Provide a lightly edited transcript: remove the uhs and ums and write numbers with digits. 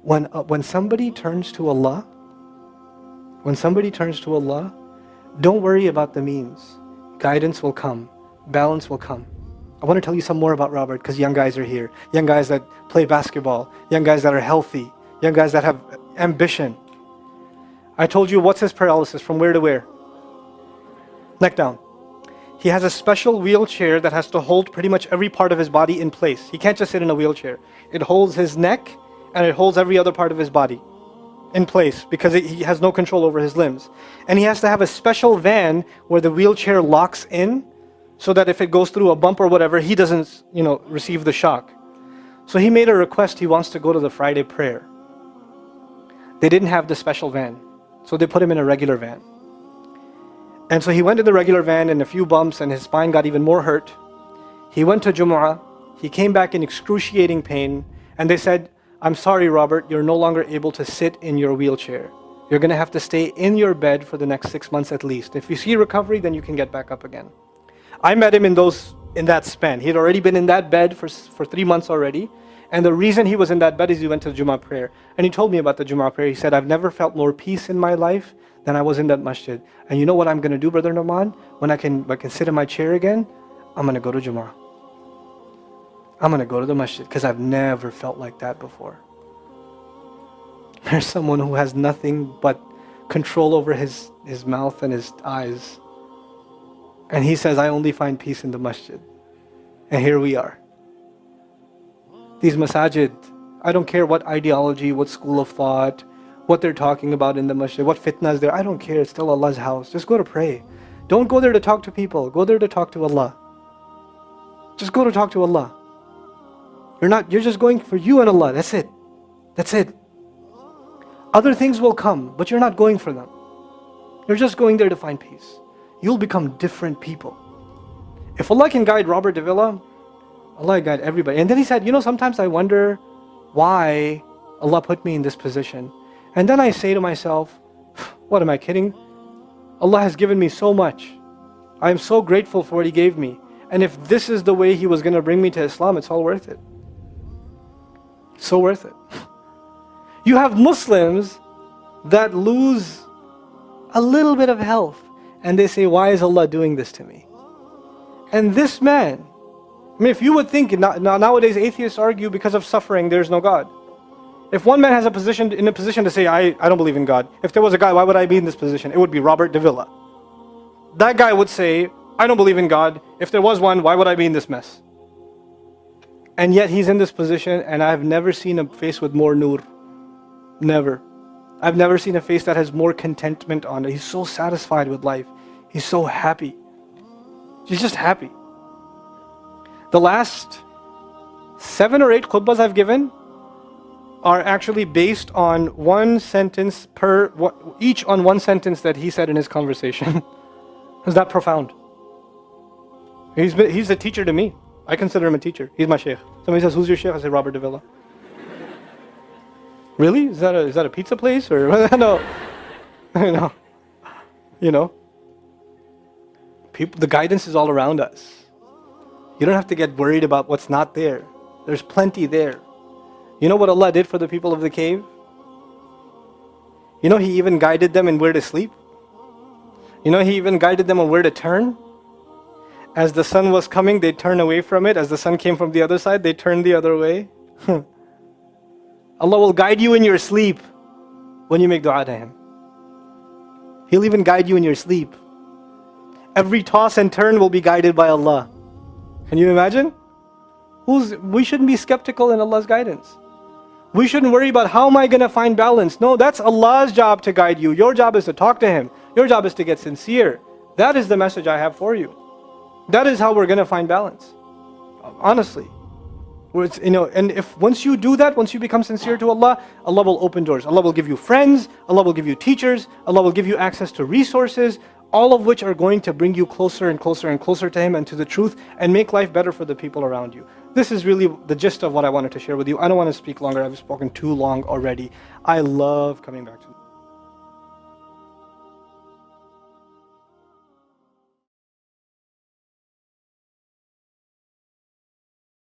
When somebody turns to Allah, don't worry about the means. Guidance will come. Balance will come. I want to tell you some more about Robert because young guys are here. Young guys that play basketball. Young guys that are healthy. Young guys that have ambition. I told you what's his paralysis, from where to where? Neck down. He has a special wheelchair that has to hold pretty much every part of his body in place. He can't just sit in a wheelchair. It holds his neck and it holds every other part of his body in place because he has no control over his limbs. And he has to have a special van where the wheelchair locks in so that if it goes through a bump or whatever, he doesn't, receive the shock. So he made a request. He wants to go to the Friday prayer. They didn't have the special van, so they put him in a regular van. And so he went in the regular van and a few bumps and his spine got even more hurt. He went to Jumu'ah. He came back in excruciating pain. And they said, I'm sorry, Robert, you're no longer able to sit in your wheelchair. You're going to have to stay in your bed for the next 6 months at least. If you see recovery, then you can get back up again. I met him in that span. He had already been in that bed for 3 months already. And the reason he was in that bed is he went to the Jumu'ah prayer. And he told me about the Jumu'ah prayer. He said, I've never felt more peace in my life than I was in that masjid. And you know what I'm going to do, Brother Nouman? When I can sit in my chair again, I'm going to go to Jumu'ah. I'm going to go to the masjid because I've never felt like that before. There's someone who has nothing but control over his mouth and his eyes. And he says, I only find peace in the masjid. And here we are. These masajid, I don't care what ideology, what school of thought, what they're talking about in the masjid, what fitna is there. I don't care. It's still Allah's house. Just go to pray. Don't go there to talk to people. Go there to talk to Allah. Just go to talk to Allah. You're just going for you and Allah. That's it. That's it. Other things will come, but you're not going for them. You're just going there to find peace. You'll become different people. If Allah can guide Robert Davila, Allah guide everybody. And then he said, sometimes I wonder why Allah put me in this position. And then I say to myself, what, am I kidding? Allah has given me so much. I am so grateful for what He gave me. And if this is the way He was going to bring me to Islam, it's all worth it. So worth it. You have Muslims that lose a little bit of health and they say, why is Allah doing this to me? And this man, if you would think, nowadays atheists argue because of suffering there's no God. If one man has in a position to say, I don't believe in God. If there was a guy, why would I be in this position? It would be Robert Davila. That guy would say, I don't believe in God. If there was one, why would I be in this mess? And yet he's in this position, and I've never seen a face with more nur. Never. I've never seen a face that has more contentment on it. He's so satisfied with life. He's so happy. He's just happy. The last 7 or 8 khutbahs I've given are actually based on one sentence each on one sentence that he said in his conversation. Is that profound? He's a teacher to me. I consider him a teacher. He's my sheikh. Somebody says, who's your sheikh? I say, Robert Davila. Really? Is that a pizza place? Or no. The guidance is all around us. You don't have to get worried about what's not there. There's plenty there. You know what Allah did for the people of the cave? He even guided them in where to sleep. He even guided them on where to turn. As the sun was coming, they'd turn away from it. As the sun came from the other side, they'd turn the other way. Allah will guide you in your sleep when you make dua to Him. He'll even guide you in your sleep. Every toss and turn will be guided by Allah. Can you imagine? We shouldn't be skeptical in Allah's guidance. We shouldn't worry about how am I going to find balance. No, that's Allah's job to guide you. Your job is to talk to Him. Your job is to get sincere. That is the message I have for you. That is how we're going to find balance. Honestly. And if once you do that, once you become sincere to Allah, Allah will open doors. Allah will give you friends. Allah will give you teachers. Allah will give you access to resources, all of which are going to bring you closer and closer and closer to Him and to the truth and make life better for the people around you. This is really the gist of what I wanted to share with you. I don't want to speak longer. I've spoken too long already. I love coming back to